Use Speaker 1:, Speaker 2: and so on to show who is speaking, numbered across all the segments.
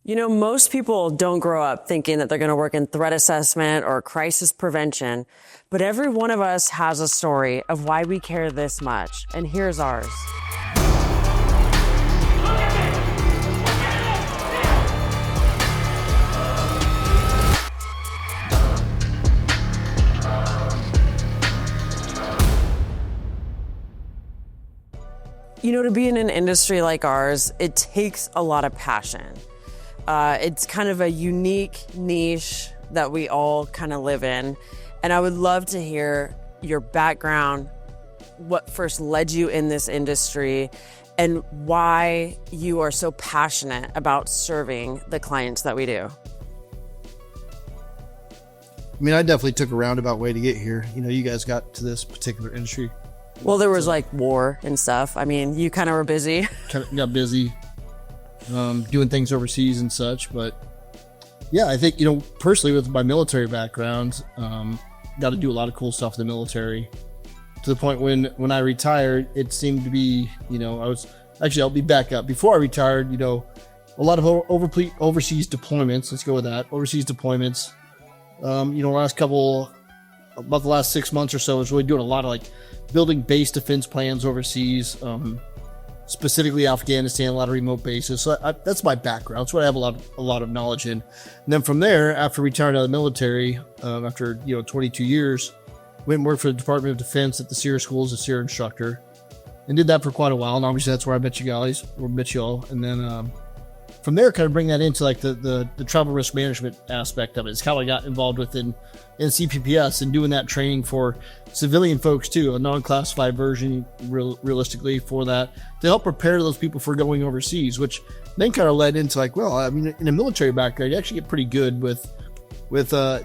Speaker 1: You know, most people don't grow up thinking that they're going to work in threat assessment or crisis prevention, but every one of us has a story of why we care this much, and here's ours. You know, to be in an industry like ours, it takes a lot of passion. It's kind of a unique niche that we all kind of live in. And I would love to hear your background, what first led you in this industry, and why you are so passionate about serving the clients that we do.
Speaker 2: I mean, I definitely took a roundabout way to get here. You know, you guys got to this particular industry.
Speaker 1: Well, there was like war and stuff. I mean, you kind of were busy.
Speaker 2: Kind of got busy doing things overseas and such. But yeah, I think, you know, personally with my military background, got to do a lot of cool stuff in the military to the point when I retired, it seemed to be, you know, I'll be back up. Before I retired, you know, a lot of overseas deployments. Let's go with that. Overseas deployments. You know, about the last 6 months or so, I was really doing a lot of like building base defense plans overseas, specifically Afghanistan, a lot of remote bases. So that's my background. That's what I have a lot of knowledge in. And then from there, after retiring out of the military, after 22 years, went and worked for the Department of Defense at the SERE school as a SERE instructor, and did that for quite a while. And obviously that's where I met you guys, or met you all. And then from there, kind of bring that into like the travel risk management aspect of it. It's how I got involved in CPPS and doing that training for civilian folks too, a non-classified version realistically for that, to help prepare those people for going overseas, which then kind of led into like, well, I mean, in a military background, you actually get pretty good with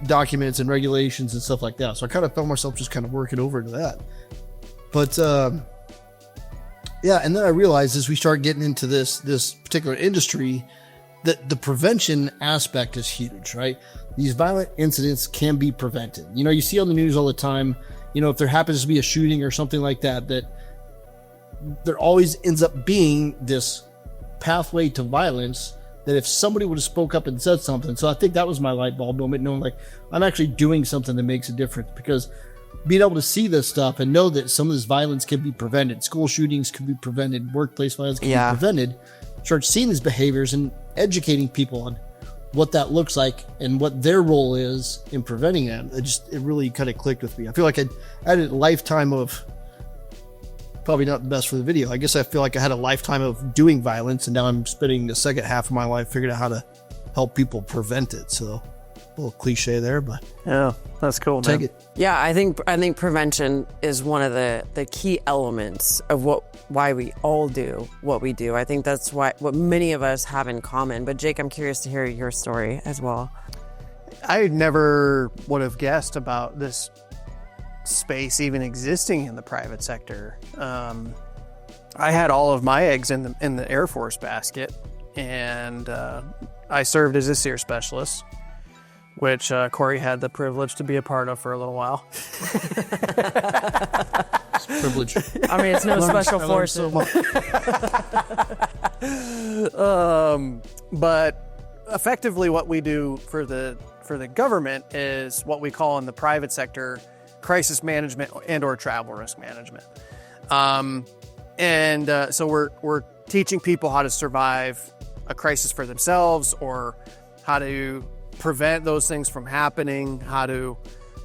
Speaker 2: documents and regulations and stuff like that. So I kind of found myself just kind of working over to that. But yeah, and then I realized as we start getting into this particular industry that the prevention aspect is huge, right? These violent incidents can be prevented. You know, you see on the news all the time, you know, if there happens to be a shooting or something like that, that there always ends up being this pathway to violence that if somebody would have spoke up and said something. So I think that was my light bulb moment, knowing like I'm actually doing something that makes a difference, because being able to see this stuff and know that some of this violence can be prevented, school shootings can be prevented, workplace violence can be prevented, start seeing these behaviors and educating people on what that looks like and what their role is in preventing them. It really kind of clicked with me. I feel like I had a lifetime of, probably not the best for the video, I guess I feel like I had a lifetime of doing violence, and now I'm spending the second half of my life figuring out how to help people prevent it. So a little cliche there, but
Speaker 3: yeah, that's cool.
Speaker 2: Take
Speaker 3: man.
Speaker 2: it.
Speaker 1: Yeah, I think prevention is one of the key elements of why we all do what we do. I think that's what many of us have in common. But Jake, I'm curious to hear your story as well.
Speaker 3: I never would have guessed about this space even existing in the private sector. I had all of my eggs in the Air Force basket, and I served as a SERE specialist, which Korey had the privilege to be a part of for a little while.
Speaker 2: It's a privilege.
Speaker 1: I mean, it's no special forces.
Speaker 3: But effectively what we do for the government is what we call in the private sector crisis management and or travel risk management. So we're teaching people how to survive a crisis for themselves, or how to prevent those things from happening, how to,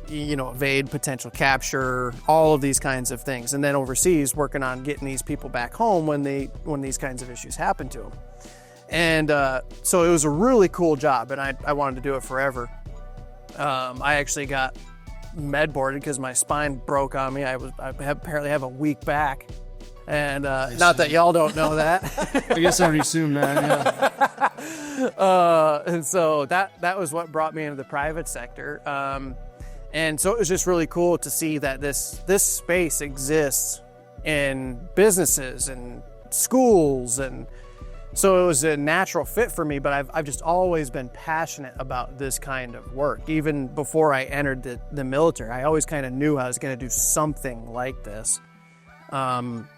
Speaker 3: evade potential capture, all of these kinds of things. And then overseas, working on getting these people back home when these kinds of issues happen to them. And so it was a really cool job, and I wanted to do it forever. I actually got med boarded because my spine broke on me. I apparently have a weak back. And not that y'all don't know that.
Speaker 2: I guess I already assumed that, yeah.
Speaker 3: And so that was what brought me into the private sector. And so it was just really cool to see that this space exists in businesses and schools, and so it was a natural fit for me. But I've just always been passionate about this kind of work. Even before I entered the military, I always kind of knew I was going to do something like this.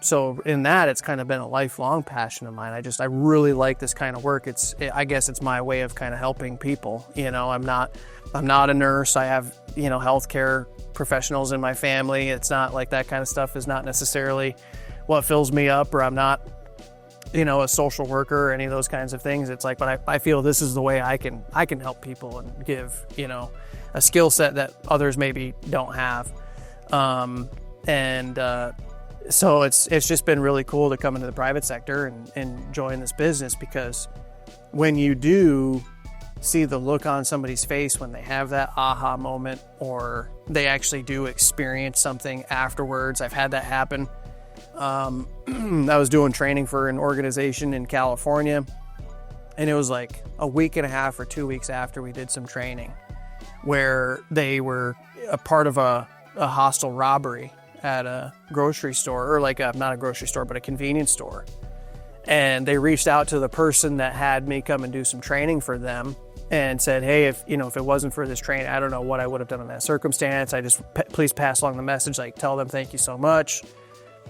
Speaker 3: So in that, it's kind of been a lifelong passion of mine. I really like this kind of work. I guess it's my way of kind of helping people. You know, I'm not a nurse. I have, you know, healthcare professionals in my family. It's not like that kind of stuff is not necessarily what fills me up, or I'm not, you know, a social worker or any of those kinds of things. It's like, but I feel this is the way I can help people and give, you know, a skill set that others maybe don't have. So it's just been really cool to come into the private sector and join this business, because when you do see the look on somebody's face when they have that aha moment, or they actually do experience something afterwards. I've had that happen. I was doing training for an organization in California, and it was like a week and a half or 2 weeks after we did some training, where they were a part of a hostile robbery at a grocery store, or like not a grocery store, but a convenience store. And they reached out to the person that had me come and do some training for them and said, hey, if it wasn't for this training, I don't know what I would have done in that circumstance. I just, please pass along the message, like tell them thank you so much.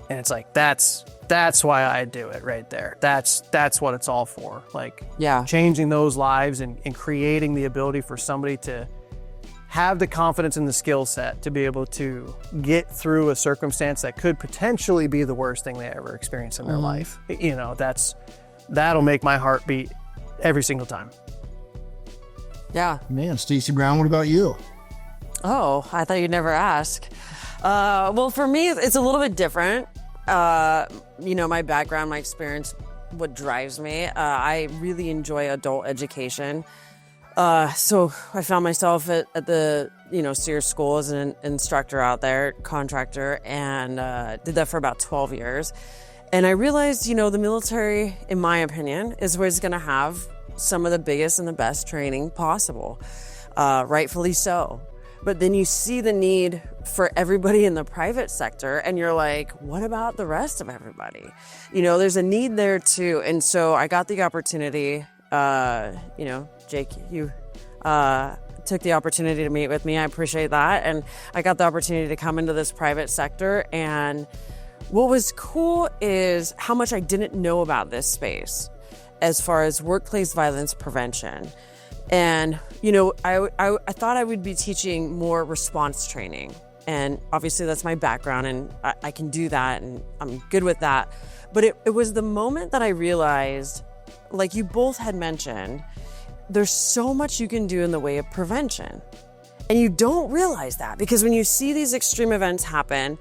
Speaker 3: And it's like, that's why I do it right there. That's what it's all for. Like,
Speaker 1: Yeah.
Speaker 3: changing those lives and creating the ability for somebody to have the confidence and the skill set to be able to get through a circumstance that could potentially be the worst thing they ever experience in their life. You know, that'll make my heart beat every single time.
Speaker 1: Yeah.
Speaker 2: Man, Stacie Brown, what about you?
Speaker 1: Oh, I thought you'd never ask. Well, for me, it's a little bit different. You know, my background, my experience, what drives me. I really enjoy adult education. So I found myself at the, you know, SERE school as an instructor out there, contractor, and did that for about 12 years. And I realized, you know, the military, in my opinion, is where it's going to have some of the biggest and the best training possible, rightfully so. But then you see the need for everybody in the private sector, and you're like, what about the rest of everybody? You know, there's a need there too. And so I got the opportunity, you know, Jake, you took the opportunity to meet with me. I appreciate that. And I got the opportunity to come into this private sector. And what was cool is how much I didn't know about this space as far as workplace violence prevention. And, you know, I thought I would be teaching more response training. And obviously that's my background, and I can do that, and I'm good with that. But it was the moment that I realized, like you both had mentioned, there's so much you can do in the way of prevention. And you don't realize that, because when you see these extreme events happen,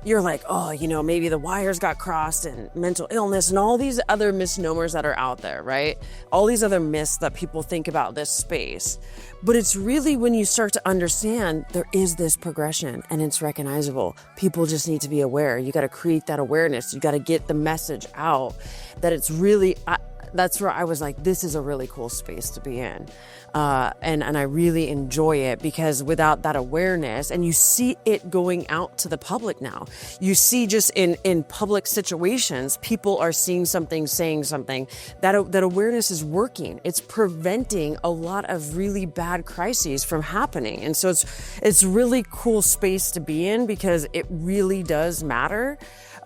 Speaker 1: you're like, oh, you know, maybe the wires got crossed, and mental illness and all these other misnomers that are out there, right? All these other myths that people think about this space. But it's really when you start to understand there is this progression and it's recognizable. People just need to be aware. You got to create that awareness. You got to get the message out that it's really, that's where I was like, this is a really cool space to be in. And I really enjoy it, because without that awareness, and you see it going out to the public now, you see just in public situations, people are seeing something, saying something, that awareness is working. It's preventing a lot of really bad crises from happening. And so it's really cool space to be in, because it really does matter.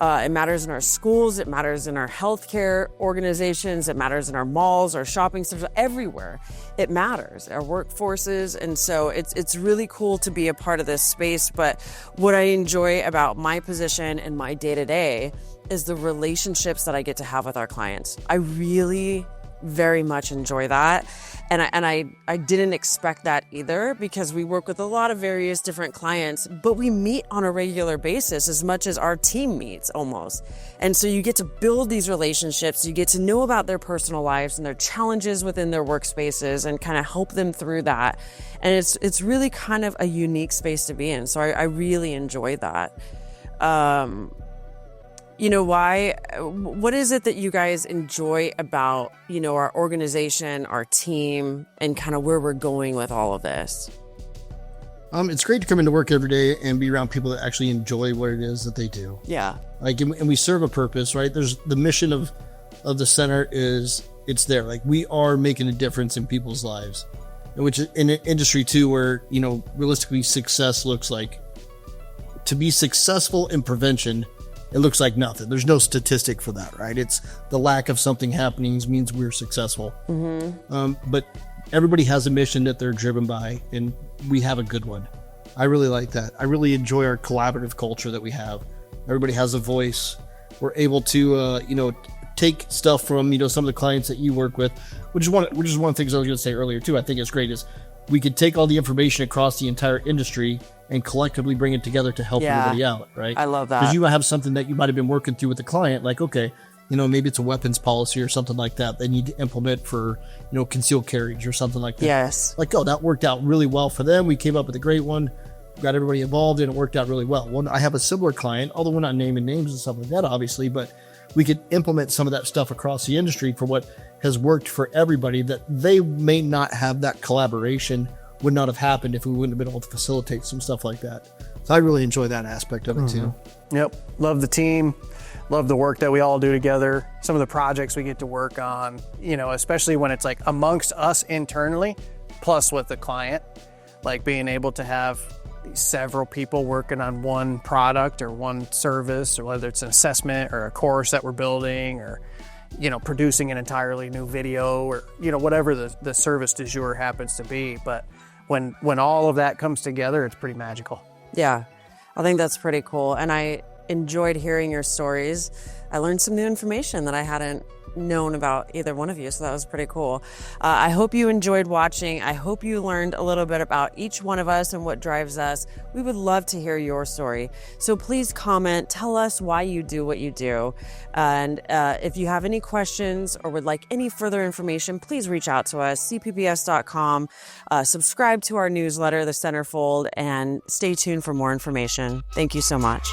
Speaker 1: It matters in our schools, it matters in our healthcare organizations, it matters in our malls, our shopping centers, everywhere. It matters, our workforces. And so it's really cool to be a part of this space. But what I enjoy about my position and my day-to-day is the relationships that I get to have with our clients. I really very much enjoy that. And I didn't expect that either, because we work with a lot of various different clients, but we meet on a regular basis as much as our team meets almost. And so you get to build these relationships, you get to know about their personal lives and their challenges within their workspaces, and kind of help them through that. And it's really kind of a unique space to be in. So I really enjoy that. You know, what is it that you guys enjoy about, you know, our organization, our team, and kind of where we're going with all of this?
Speaker 2: It's great to come into work every day and be around people that actually enjoy what it is that they do.
Speaker 1: Yeah.
Speaker 2: Like, and we serve a purpose, right? There's the mission of the center is, it's there. Like, we are making a difference in people's lives, which is in an industry too, where, you know, realistically success looks like, to be successful in prevention, it looks like nothing. There's no statistic for that, right? It's the lack of something happening means we're successful. But everybody has a mission that they're driven by, and we have a good one. I really like that. I really enjoy our collaborative culture that we have. Everybody has a voice. We're able to, take stuff from, some of the clients that you work with, which is one of the things I was going to say earlier too. I think it's great is we could take all the information across the entire industry and collectively bring it together to help everybody out, right?
Speaker 1: I love that.
Speaker 2: Because you have something that you might have been working through with the client, like, okay, maybe it's a weapons policy or something like that they need to implement for, concealed carriage or something like that.
Speaker 1: Yes.
Speaker 2: Like, oh, that worked out really well for them. We came up with a great one, got everybody involved, and it worked out really well. One, I have a similar client, although we're not naming names and stuff like that, obviously, but we could implement some of that stuff across the industry for what has worked for everybody, that they may not have that collaboration, would not have happened if we wouldn't have been able to facilitate some stuff like that. So I really enjoy that aspect of it too.
Speaker 3: Yep. Love the team. Love the work that we all do together. Some of the projects we get to work on, especially when it's like amongst us internally, plus with the client, like being able to have several people working on one product or one service, or whether it's an assessment or a course that we're building, or producing an entirely new video, or whatever the service du jour happens to be. But when all of that comes together, it's pretty magical.
Speaker 1: Yeah, I think that's pretty cool. And I enjoyed hearing your stories. I learned some new information that I hadn't known about either one of you, so that was pretty cool. I hope you enjoyed watching. I hope you learned a little bit about each one of us and what drives us. We would love to hear your story, so please comment, tell us why you do what you do, and if you have any questions or would like any further information, please reach out to us, cpps.com. Subscribe to our newsletter, The Centerfold, and stay tuned for more information. Thank you so much.